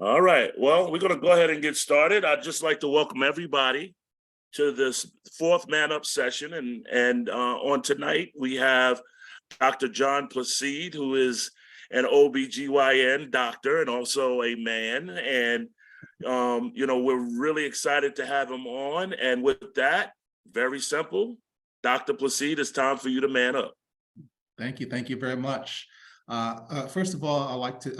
All right. Well, we're going to go ahead and get started. I'd just like to welcome everybody to this fourth Man Up session. And on tonight, we have Dr. Jon Placide, who is an OBGYN doctor and also a man. And, we're really excited to have him on. And with that, very simple, Dr. Placide, it's time for you to man up. Thank you. Thank you very much. First of all, I'd like to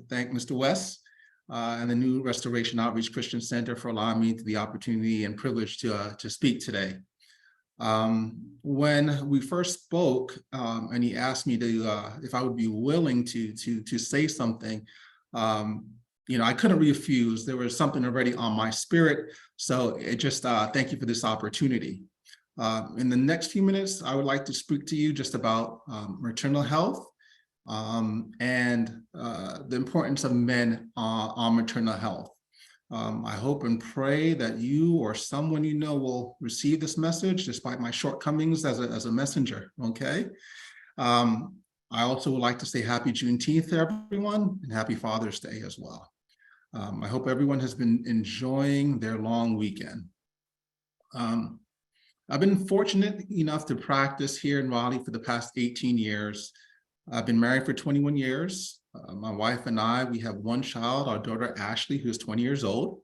thank Mr. West and the New Restoration Outreach Christian Center for allowing me the opportunity and privilege to speak today. When we first spoke, and he asked me if I would be willing to say something, I couldn't refuse. There was something already on my spirit, so it just thank you for this opportunity. In the next few minutes, I would like to speak to you just about maternal health and the importance of men on maternal health. I hope and pray that you or someone you know will receive this message despite my shortcomings as a messenger, okay? I also would like to say happy Juneteenth to everyone and happy Father's Day as well. I hope everyone has been enjoying their long weekend. I've been fortunate enough to practice here in Raleigh for the past 18 years. I've been married for 21 years. My wife and I, we have one child, our daughter Ashley, who is 20 years old.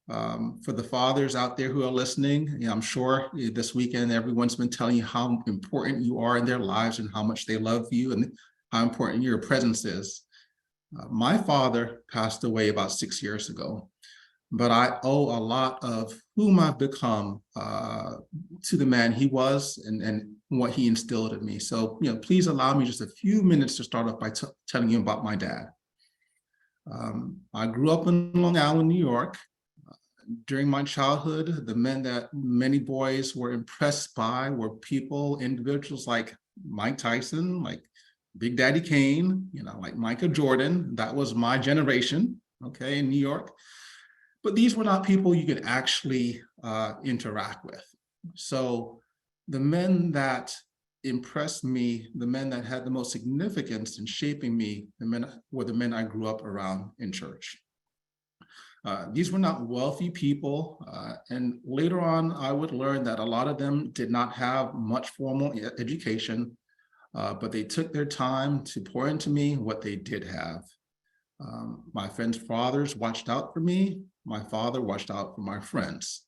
For the fathers out there who are listening, I'm sure this weekend everyone's been telling you how important you are in their lives and how much they love you and how important your presence is. My father passed away about 6 years ago, but I owe a lot of whom I've become to the man he was and what he instilled in me. So, please allow me just a few minutes to start off by telling you about my dad. I grew up in Long Island, New York. During my childhood, the men that many boys were impressed by were individuals like Mike Tyson, like Big Daddy Kane, like Michael Jordan. That was my generation, okay, in New York. But these were not people you could actually interact with. So the men that impressed me, the men that had the most significance in shaping me, were the men I grew up around in church. These were not wealthy people. And later on, I would learn that a lot of them did not have much formal education, but they took their time to pour into me what they did have. My friends' fathers watched out for me. My father watched out for my friends.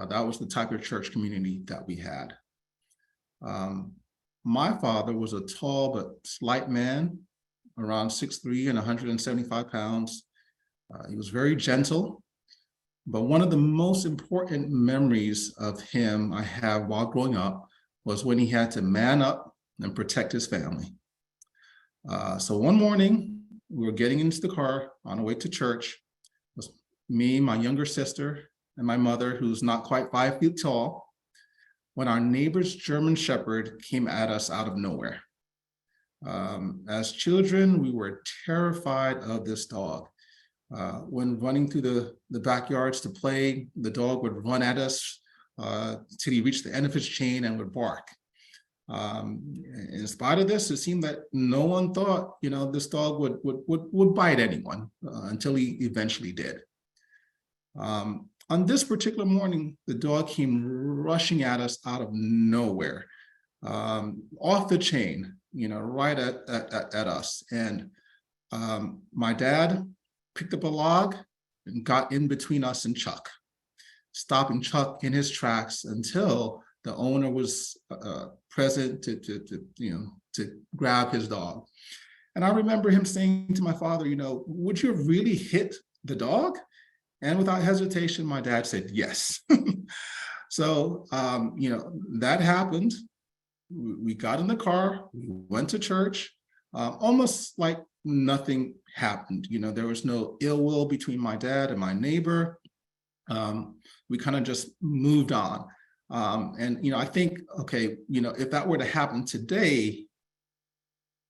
That was the type of church community that we had. My father was a tall but slight man, around 6'3" and 175 pounds. He was very gentle, but one of the most important memories of him I have while growing up was when he had to man up and protect his family. So one morning, we were getting into the car on our way to church. It was me, my younger sister, and my mother, who's not quite 5 feet tall, when our neighbor's German Shepherd came at us out of nowhere. As children, we were terrified of this dog. When running through the backyards to play, the dog would run at us till he reached the end of his chain and would bark. In spite of this, it seemed that no one thought, this dog would bite anyone until he eventually did. On this particular morning, the dog came rushing at us out of nowhere, off the chain, right at us. And my dad picked up a log and got in between us and Chuck, stopping Chuck in his tracks until the owner was present to grab his dog. And I remember him saying to my father, would you have really hit the dog? And without hesitation, my dad said yes. So, that happened. We got in the car, we went to church, almost like nothing happened. There was no ill will between my dad and my neighbor. We kind of just moved on. And I think, okay, if that were to happen today,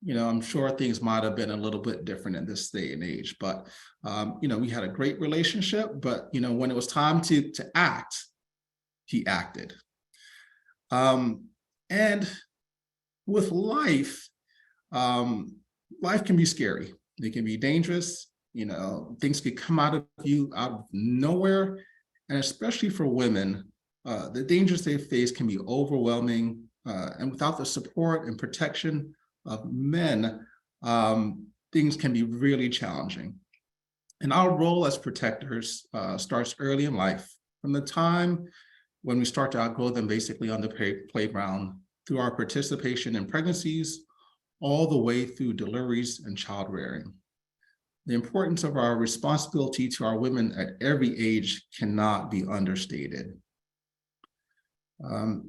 I'm sure things might have been a little bit different in this day and age. But, we had a great relationship. But, when it was time to act, he acted. And with life, life can be scary. It can be dangerous. things could come out of you out of nowhere. And especially for women, the dangers they face can be overwhelming. And without the support and protection of men, things can be really challenging. And our role as protectors starts early in life, from the time when we start to outgrow them basically on the playground, through our participation in pregnancies, all the way through deliveries and child rearing. The importance of our responsibility to our women at every age cannot be understated.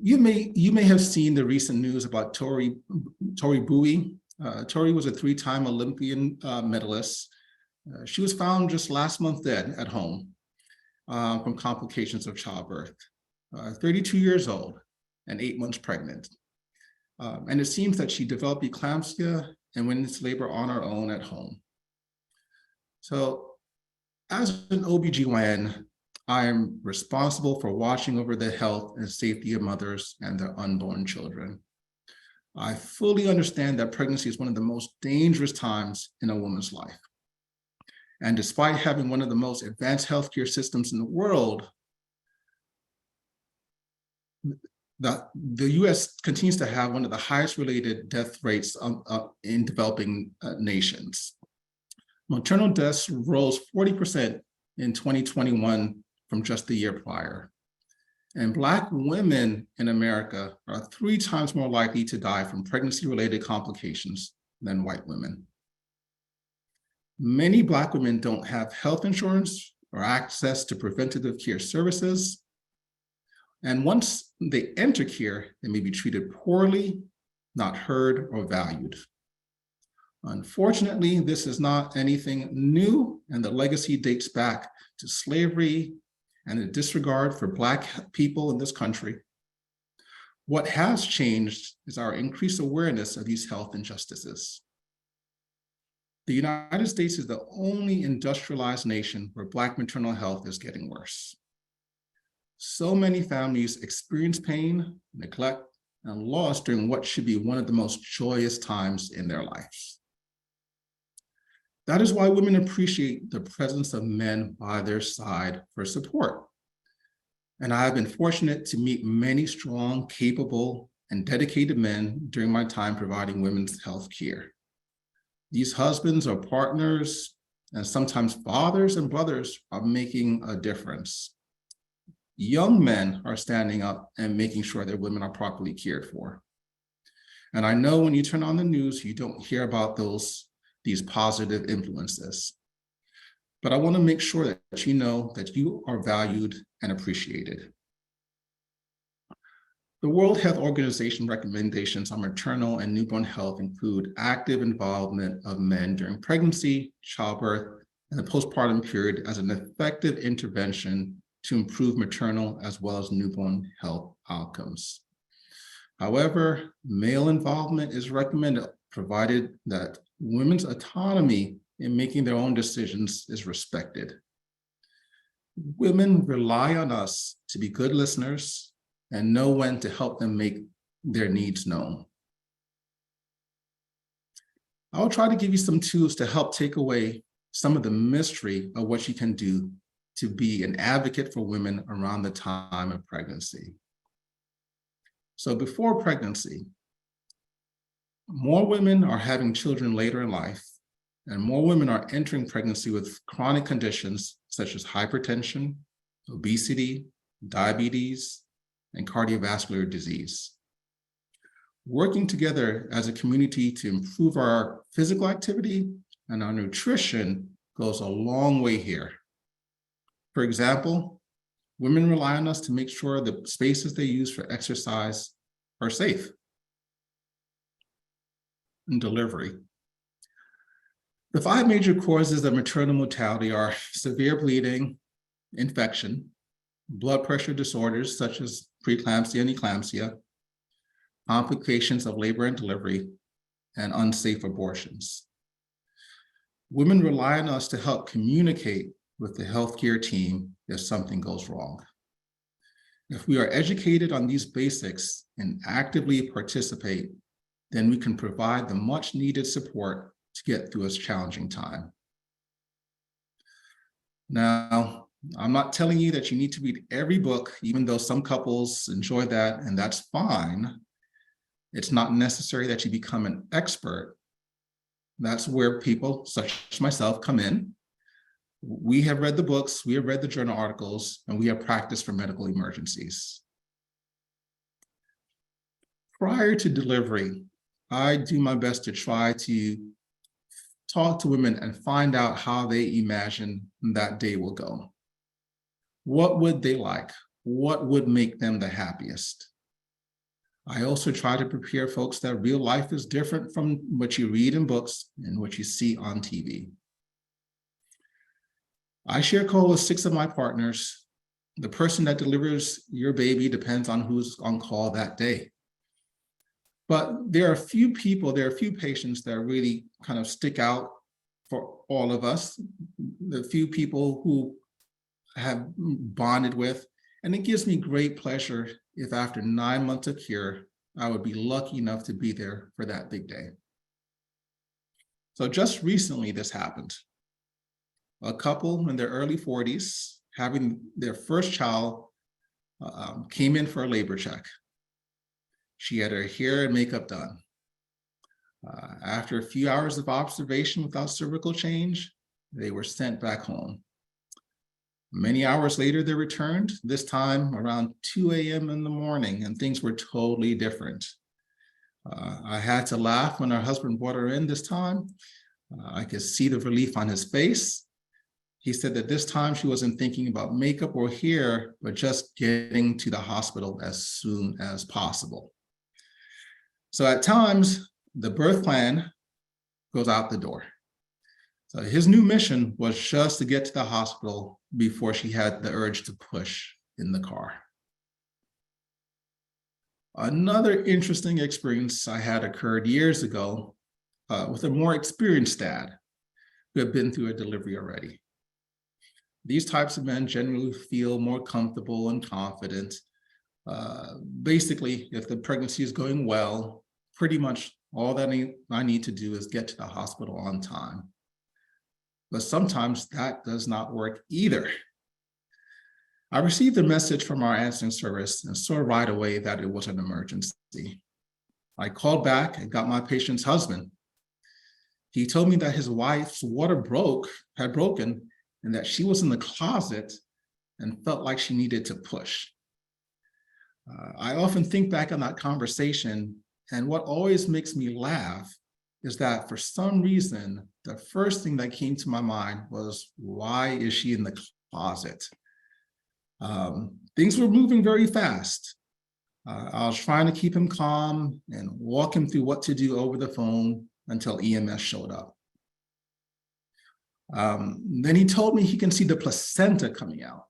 You may have seen the recent news about Tori Bowie. Tori was a 3-time Olympian medalist. She was found just last month dead at home from complications of childbirth. 32 years old and 8 months pregnant. And it seems that she developed eclampsia and went into labor on her own at home. So as an OBGYN, I am responsible for watching over the health and safety of mothers and their unborn children. I fully understand that pregnancy is one of the most dangerous times in a woman's life. And despite having one of the most advanced healthcare systems in the world, the US continues to have one of the highest related death rates in developing nations. Maternal deaths rose 40% in 2021 from just the year prior. And Black women in America are 3 times more likely to die from pregnancy-related complications than white women. Many Black women don't have health insurance or access to preventative care services. And once they enter care, they may be treated poorly, not heard or valued. Unfortunately, this is not anything new, and the legacy dates back to slavery and the disregard for Black people in this country. What has changed is our increased awareness of these health injustices. The United States is the only industrialized nation where Black maternal health is getting worse. So many families experience pain, neglect, and loss during what should be one of the most joyous times in their lives. That is why women appreciate the presence of men by their side for support. And I have been fortunate to meet many strong, capable, and dedicated men during my time providing women's health care. These husbands or partners, and sometimes fathers and brothers, are making a difference. Young men are standing up and making sure that women are properly cared for. And I know when you turn on the news, you don't hear about these positive influences. But I want to make sure that you know that you are valued and appreciated. The World Health Organization recommendations on maternal and newborn health include active involvement of men during pregnancy, childbirth, and the postpartum period as an effective intervention to improve maternal as well as newborn health outcomes. However, male involvement is recommended, provided that women's autonomy in making their own decisions is respected. Women rely on us to be good listeners and know when to help them make their needs known. I'll try to give you some tools to help take away some of the mystery of what you can do to be an advocate for women around the time of pregnancy. So before pregnancy, more women are having children later in life, and more women are entering pregnancy with chronic conditions such as hypertension, obesity, diabetes, and cardiovascular disease. Working together as a community to improve our physical activity and our nutrition goes a long way here. For example, women rely on us to make sure the spaces they use for exercise are safe. And delivery. The 5 major causes of maternal mortality are severe bleeding, infection, blood pressure disorders such as preeclampsia and eclampsia, complications of labor and delivery, and unsafe abortions. Women rely on us to help communicate with the healthcare team if something goes wrong. If we are educated on these basics and actively participate, then we can provide the much needed support to get through this challenging time. Now, I'm not telling you that you need to read every book, even though some couples enjoy that, and that's fine. It's not necessary that you become an expert. That's where people such as myself come in. We have read the books, we have read the journal articles, and we have practiced for medical emergencies. Prior to delivery, I do my best to try to talk to women and find out how they imagine that day will go. What would they like? What would make them the happiest? I also try to prepare folks that real life is different from what you read in books and what you see on TV. I share call with 6 of my partners. The person that delivers your baby depends on who's on call that day. But there are a few patients that really kind of stick out for all of us, the few people who have bonded with, and it gives me great pleasure if after 9 months of cure, I would be lucky enough to be there for that big day. So just recently this happened. A couple in their early 40s, having their first child, came in for a labor check. She had her hair and makeup done. After a few hours of observation without cervical change, they were sent back home. Many hours later, they returned, this time around 2 a.m. in the morning, and things were totally different. I had to laugh when her husband brought her in this time. I could see the relief on his face. He said that this time she wasn't thinking about makeup or hair, but just getting to the hospital as soon as possible. So at times, the birth plan goes out the door. So his new mission was just to get to the hospital before she had the urge to push in the car. Another interesting experience I had occurred years ago with a more experienced dad who had been through a delivery already. These types of men generally feel more comfortable and confident. Basically, if the pregnancy is going well, pretty much all that I need to do is get to the hospital on time. But sometimes that does not work either. I received a message from our answering service and saw right away that it was an emergency. I called back and got my patient's husband. He told me that his wife's water had broken and that she was in the closet and felt like she needed to push. I often think back on that conversation, and what always makes me laugh is that for some reason, the first thing that came to my mind was, why is she in the closet? Things were moving very fast. I was trying to keep him calm and walk him through what to do over the phone until EMS showed up. Then he told me he can see the placenta coming out.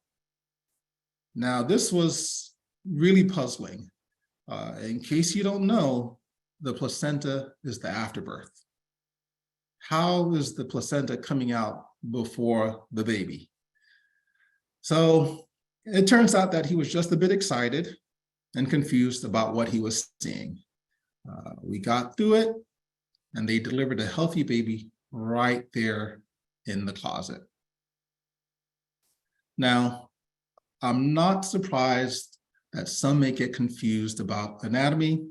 Now, this was really puzzling. In case you don't know, the placenta is the afterbirth. How is the placenta coming out before the baby? So it turns out that he was just a bit excited and confused about what he was seeing. We got through it, and they delivered a healthy baby right there in the closet. Now, I'm not surprised that some may get confused about anatomy,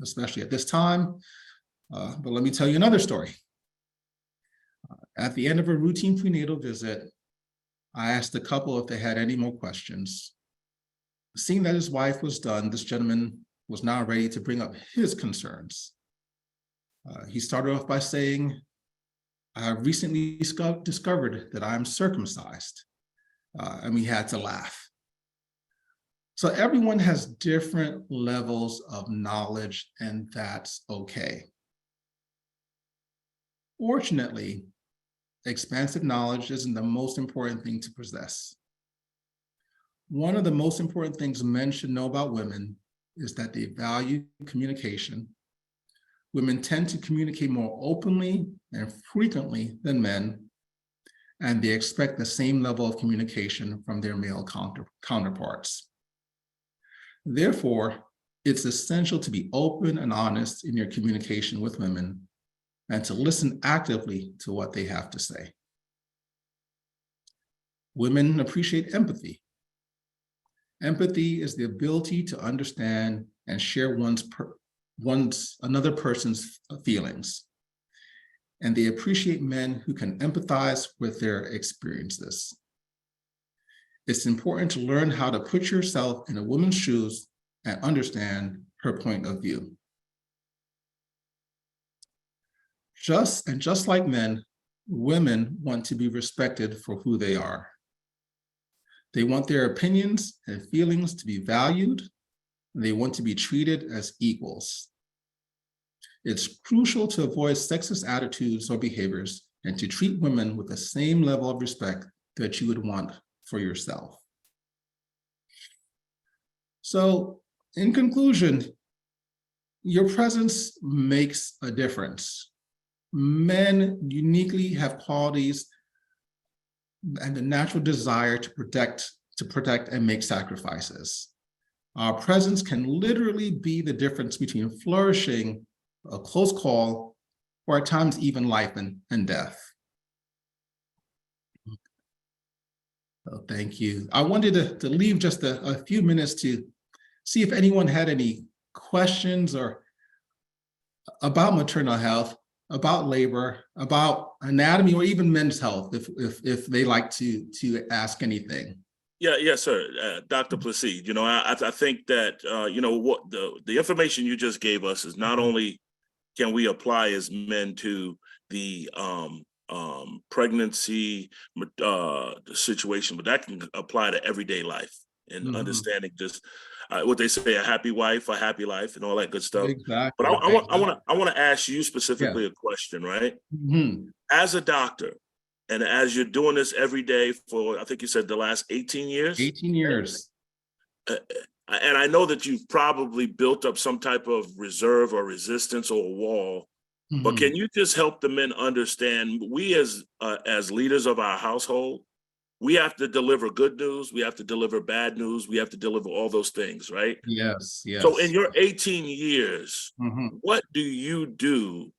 especially at this time, but let me tell you another story. At the end of a routine prenatal visit, I asked the couple if they had any more questions. Seeing that his wife was done, this gentleman was now ready to bring up his concerns. He started off by saying, I have recently discovered that I'm circumcised, and we had to laugh. So everyone has different levels of knowledge, and that's okay. Fortunately, expansive knowledge isn't the most important thing to possess. One of the most important things men should know about women is that they value communication. Women tend to communicate more openly and frequently than men, and they expect the same level of communication from their male counterparts. Therefore, it's essential to be open and honest in your communication with women and to listen actively to what they have to say. Women appreciate empathy. Empathy is the ability to understand and share another person's feelings. And they appreciate men who can empathize with their experiences. It's important to learn how to put yourself in a woman's shoes and understand her point of view. Just like men, women want to be respected for who they are. They want their opinions and feelings to be valued, and they want to be treated as equals. It's crucial to avoid sexist attitudes or behaviors and to treat women with the same level of respect that you would want for yourself. So, in conclusion, your presence makes a difference. Men uniquely have qualities and the natural desire to protect and make sacrifices. Our presence can literally be the difference between flourishing, a close call, or at times even life and death. So thank you. I wanted to leave just a few minutes to see if anyone had any questions or about maternal health, about labor, about anatomy, or even men's health, if they like to ask anything. Yeah, yes, sir. Dr. Placide, I think that, what the information you just gave us is not only can we apply as men to the pregnancy situation, but that can apply to everyday life and understanding just what they say, a happy wife, a happy life, and all that good stuff. Exactly. But I want to ask you specifically a question, right? Mm-hmm. As a doctor, and as you're doing this every day for, I think you said the last 18 years? 18 years. And I know that you've probably built up some type of reserve or resistance or a wall, but can you just help the men understand, we as leaders of our household, we have to deliver good news, we have to deliver bad news, we have to deliver all those things, right? Yes, yes. So in your 18 years, what do you do?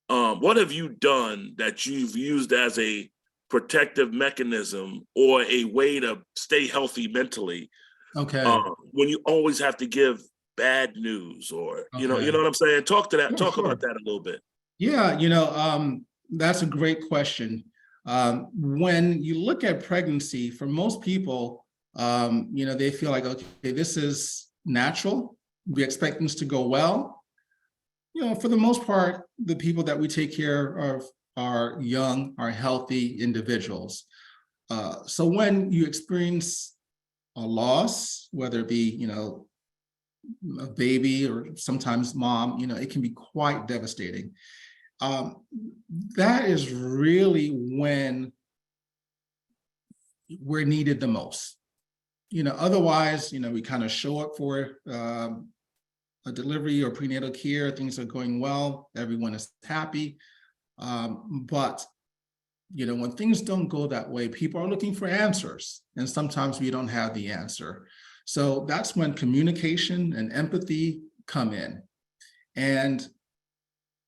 What have you done that you've used as a protective mechanism or a way to stay healthy mentally? Okay. When you always have to give bad news, or you know what I'm saying? Talk about that a little bit. Yeah, that's a great question. When you look at pregnancy, for most people, they feel like, okay, this is natural. We expect things to go well. For the most part, the people that we take care of are young, are healthy individuals. So when you experience a loss, whether it be, a baby or sometimes mom, it can be quite devastating. That is really when we're needed the most. Otherwise, we kind of show up for a delivery or prenatal care, things are going well, everyone is happy. But when things don't go that way, people are looking for answers, and sometimes we don't have the answer. So that's when communication and empathy come in. And,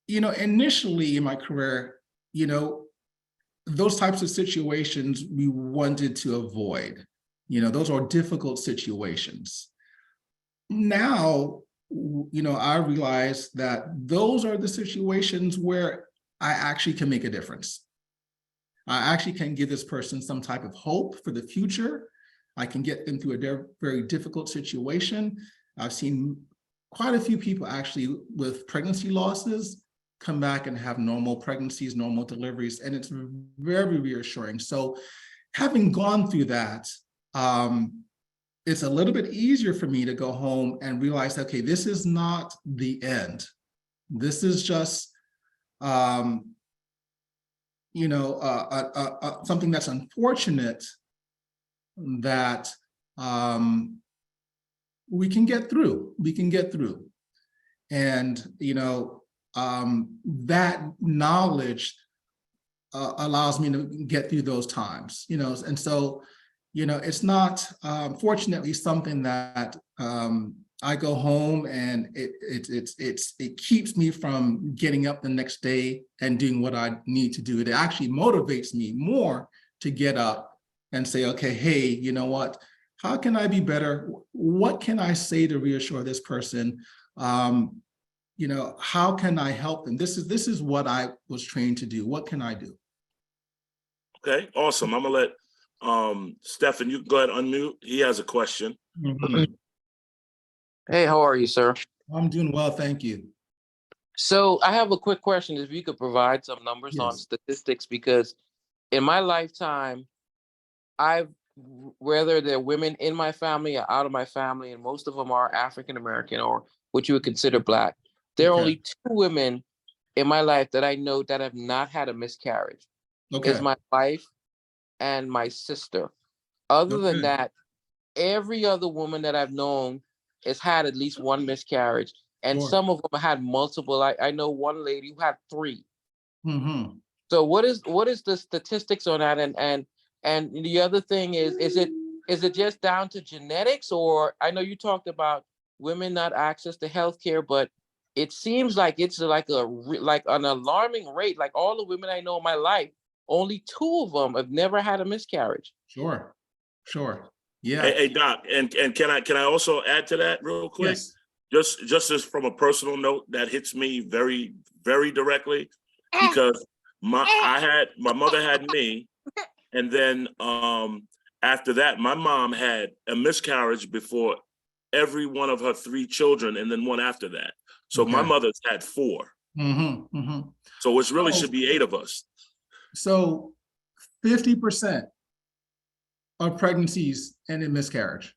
initially in my career, those types of situations we wanted to avoid. Those are difficult situations. Now, I realize that those are the situations where I actually can make a difference. I actually can give this person some type of hope for the future. I can get them through a very difficult situation. I've seen quite a few people actually with pregnancy losses come back and have normal pregnancies, normal deliveries, and it's very reassuring. So having gone through that, it's a little bit easier for me to go home and realize, okay, this is not the end. This is just, something that's unfortunate that we can get through. And, that knowledge allows me to get through those times, and so, it's not, fortunately, something that I go home and it keeps me from getting up the next day and doing what I need to do. It actually motivates me more to get up and say, okay, hey, you know what? How can I be better? What can I say to reassure this person? You know, how can I help them? This is what I was trained to do. What can I do? Okay, awesome. I'm gonna let Stefan, you can go ahead and unmute. He has a question. Mhm. Hey, how are you, sir? I'm doing well, thank you. So I have a quick question. If you could provide some numbers on Yes. statistics, because in my lifetime, whether they're women in my family or out of my family, and most of them are African American or what you would consider Black, there are Okay. only 2 women in my life that I know that have not had a miscarriage. Okay. Is my wife and my sister. Other than Okay. that, every other woman that I've known has had at least 1 miscarriage, and Sure. some of them had multiple. I know one lady who had 3. Mm-hmm. So what is the statistics on that? And the other thing is it just down to genetics, or I know you talked about women not access to healthcare, but it seems like it's like like an alarming rate. Like all the women I know in my life, only 2 of them have never had a miscarriage. Sure. Sure. Yeah. Hey, Doc, and can I also add to that real quick? Yes. Just as from a personal note, that hits me very, very directly, because my mother had me, and then after that, my mom had a miscarriage before every one of her 3 children, and then one after that. So my Okay. mother's had 4. Mm-hmm. Mm-hmm. So it really should be 8 of us. So 50% of pregnancies end in miscarriage.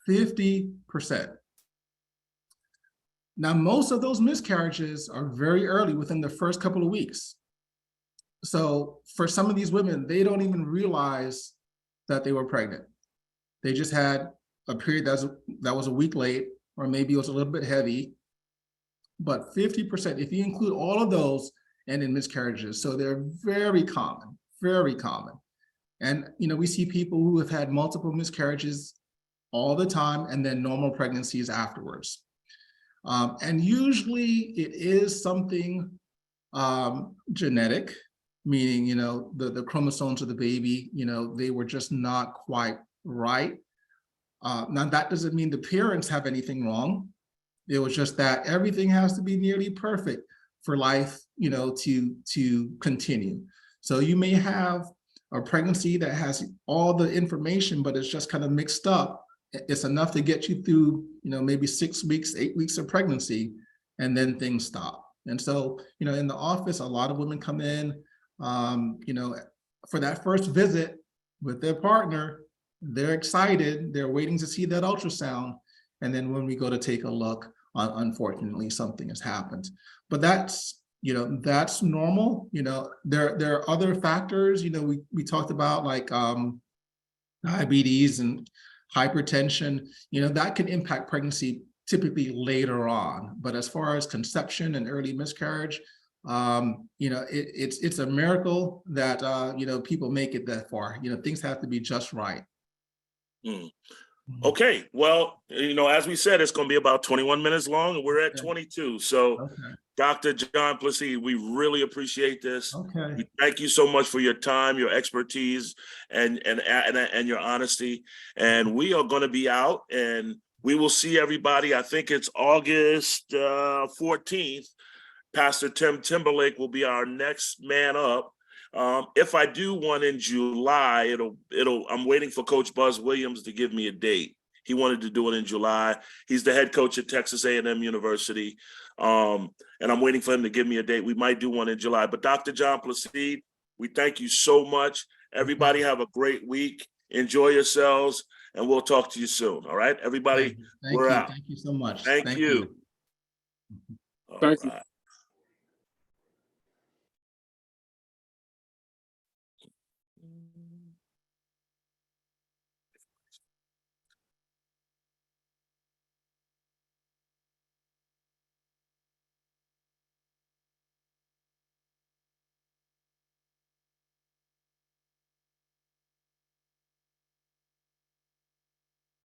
50%. Now, most of those miscarriages are very early, within the first couple of weeks. So for some of these women, they don't even realize that they were pregnant. They just had a period that was a week late, or maybe it was a little bit heavy. But 50%, if you include all of those, end in miscarriages. So they're very common, very common. And we see people who have had multiple miscarriages all the time, and then normal pregnancies afterwards. And usually it is something genetic, meaning, the chromosomes of the baby, they were just not quite right. Now, that doesn't mean the parents have anything wrong. It was just that everything has to be nearly perfect for life, to continue. So you may have a pregnancy that has all the information, but it's just kind of mixed up. It's enough to get you through, maybe 6 weeks, 8 weeks of pregnancy, and then things stop. And so, in the office, a lot of women come in, for that first visit with their partner. They're excited, they're waiting to see that ultrasound. And then when we go to take a look, unfortunately, something has happened. But that's normal. There are other factors, we talked about, like diabetes and hypertension, that can impact pregnancy typically later on. But as far as conception and early miscarriage, it's a miracle that people make it that far. Things have to be just right. Okay, well, as we said, it's going to be about 21 minutes long, and we're at 22. So, Okay. Dr. Jon Placide, we really appreciate this. Okay. We thank you so much for your time, your expertise, and your honesty. And we are going to be out, and we will see everybody. I think it's August 14th. Pastor Tim Timberlake will be our next man up. If I do one in July, I'm waiting for Coach Buzz Williams to give me a date. He wanted to do it in July. He's the head coach at Texas A&M University. And I'm waiting for him to give me a date. We might do one in July. But Dr. Jon Placide, we thank you so much. Everybody have a great week. Enjoy yourselves, and we'll talk to you soon. All right, everybody, we're out. Thank you so much. Thank you. Thank you. All right.